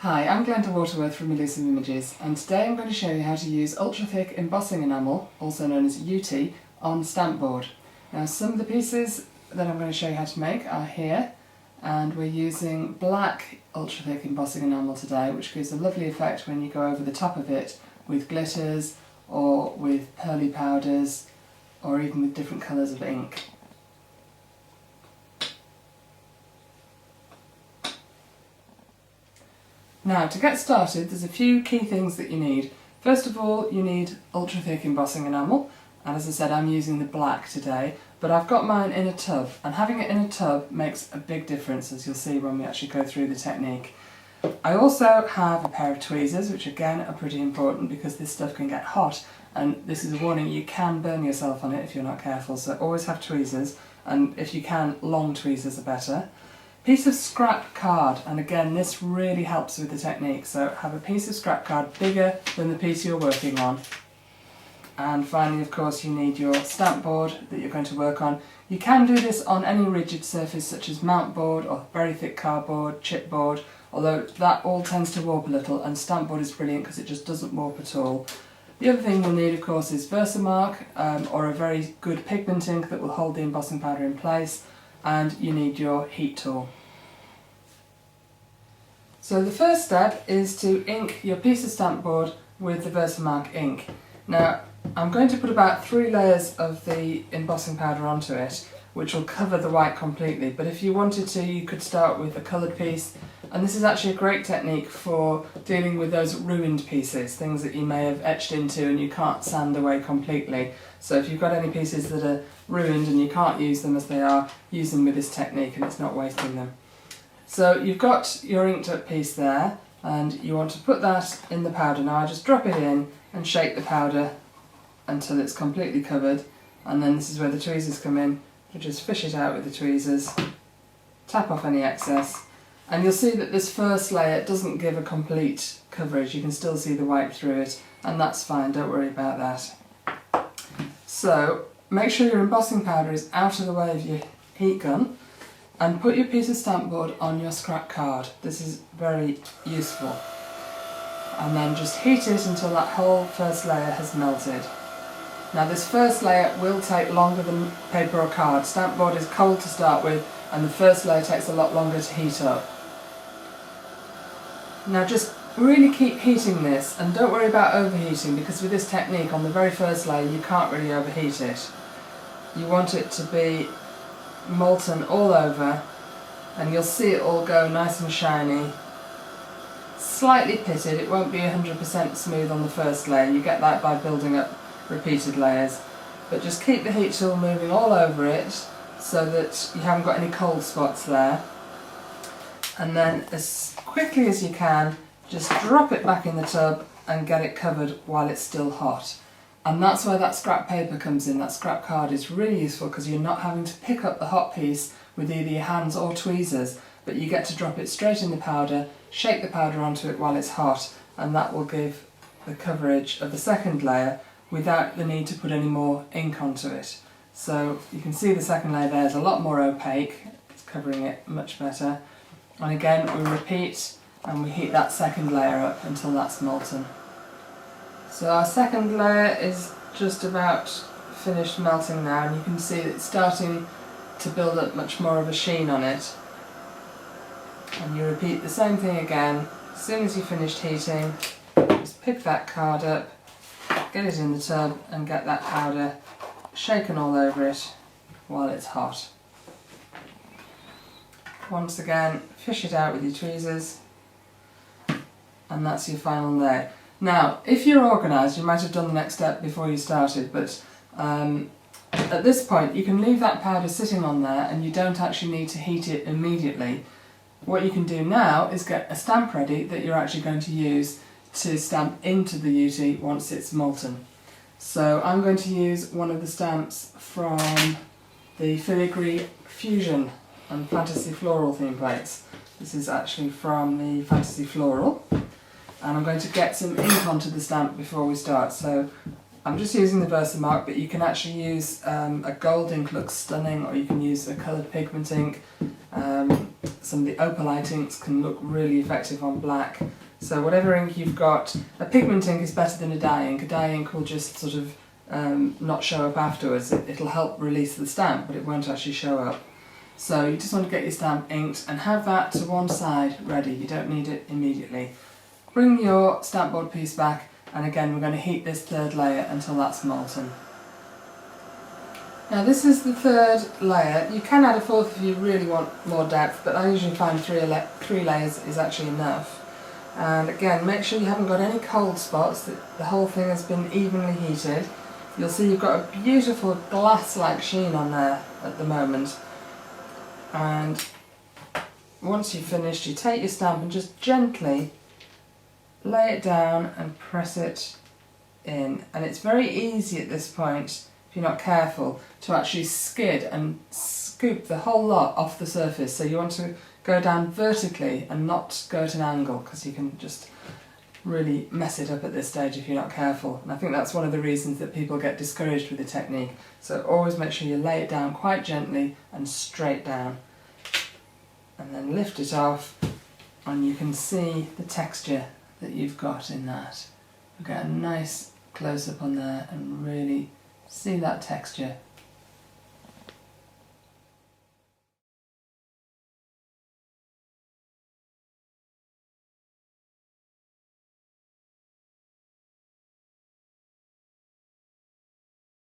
Hi, I'm Glenda Waterworth from Elusive Images, and today I'm going to show you how to use ultra-thick embossing enamel, also known as UTEE, on Stampbord. Now, some of the pieces that I'm going to show you how to make are here, and we're using black ultra-thick embossing enamel today, which gives a lovely effect when you go over the top of it with glitters or with pearly powders or even with different colours of ink. Now, to get started, there's a few key things that you need. First of all, you need ultra-thick embossing enamel, and as I said, I'm using the black today, but I've got mine in a tub, and having it in a tub makes a big difference, as you'll see when we actually go through the technique. I also have a pair of tweezers, which again are pretty important because this stuff can get hot, and this is a warning, you can burn yourself on it if you're not careful, so always have tweezers, and if you can, long tweezers are better. Piece of scrap card, and again this really helps with the technique, so have a piece of scrap card bigger than the piece you're working on. And finally, of course, you need your stamp board that you're going to work on. You can do this on any rigid surface such as mount board or very thick cardboard, chipboard, although that all tends to warp a little, and stamp board is brilliant because it just doesn't warp at all. The other thing you'll need, of course, is Versamark or a very good pigment ink that will hold the embossing powder in place, and you need your heat tool. So the first step is to ink your piece of stamp board with the Versamark ink. Now, I'm going to put about 3 layers of the embossing powder onto it, which will cover the white completely, but if you wanted to, you could start with a coloured piece, and this is actually a great technique for dealing with those ruined pieces, things that you may have etched into and you can't sand away completely. So if you've got any pieces that are ruined and you can't use them as they are, use them with this technique and it's not wasting them. So you've got your inked up piece there, and you want to put that in the powder. Now I just drop it in and shake the powder until it's completely covered, and then this is where the tweezers come in. You just fish it out with the tweezers, tap off any excess, and you'll see that this first layer doesn't give a complete coverage. You can still see the white through it, and that's fine, don't worry about that. So make sure your embossing powder is out of the way of your heat gun, and put your piece of stamp board on your scrap card. This is very useful. And then just heat it until that whole first layer has melted. Now this first layer will take longer than paper or card. Stamp board is cold to start with, and the first layer takes a lot longer to heat up. Now just really keep heating this, and don't worry about overheating, because with this technique on the very first layer you can't really overheat it. You want it to be molten all over, and you'll see it all go nice and shiny. Slightly pitted, it won't be 100% smooth on the first layer, you get that by building up repeated layers, but just keep the heat tool moving all over it so that you haven't got any cold spots there, and then as quickly as you can just drop it back in the tub and get it covered while it's still hot. And that's where that scrap paper comes in. That scrap card is really useful because you're not having to pick up the hot piece with either your hands or tweezers, but you get to drop it straight in the powder, shake the powder onto it while it's hot, and that will give the coverage of the second layer without the need to put any more ink onto it. So you can see the second layer there is a lot more opaque, it's covering it much better. And again we repeat and we heat that second layer up until that's molten. So our second layer is just about finished melting now, and you can see that it's starting to build up much more of a sheen on it. And you repeat the same thing again. As soon as you've finished heating, just pick that card up, get it in the tub and get that powder shaken all over it while it's hot. Once again, fish it out with your tweezers, and that's your final layer. Now, if you're organised, you might have done the next step before you started, but at this point you can leave that powder sitting on there and you don't actually need to heat it immediately. What you can do now is get a stamp ready that you're actually going to use to stamp into the UTEE once it's molten. So I'm going to use one of the stamps from the Filigree Fusion and Fantasy Floral theme plates. This is actually from the Fantasy Floral, and I'm going to get some ink onto the stamp before we start. So I'm just using the Versamark, but you can actually use a gold ink, looks stunning, or you can use a coloured pigment ink. some of the opalite inks can look really effective on black. So whatever ink you've got, a pigment ink is better than a dye ink. A dye ink will just sort of not show up afterwards. It'll help release the stamp, but it won't actually show up. So you just want to get your stamp inked and have that to one side ready. You don't need it immediately. Bring your stamp board piece back, and again we're going to heat this third layer until that's molten. Now this is the third layer. You can add a fourth if you really want more depth, but I usually find three layers is actually enough. And again, make sure you haven't got any cold spots, that the whole thing has been evenly heated. You'll see you've got a beautiful glass-like sheen on there at the moment. And once you've finished, you take your stamp and just gently lay it down and press it in. And it's very easy at this point, if you're not careful, to actually skid and scoop the whole lot off the surface. So you want to go down vertically and not go at an angle, because you can just really mess it up at this stage if you're not careful. And I think that's one of the reasons that people get discouraged with the technique. So always make sure you lay it down quite gently and straight down. And then lift it off, and you can see the texture that you've got in that. You get a nice close up on there and really see that texture.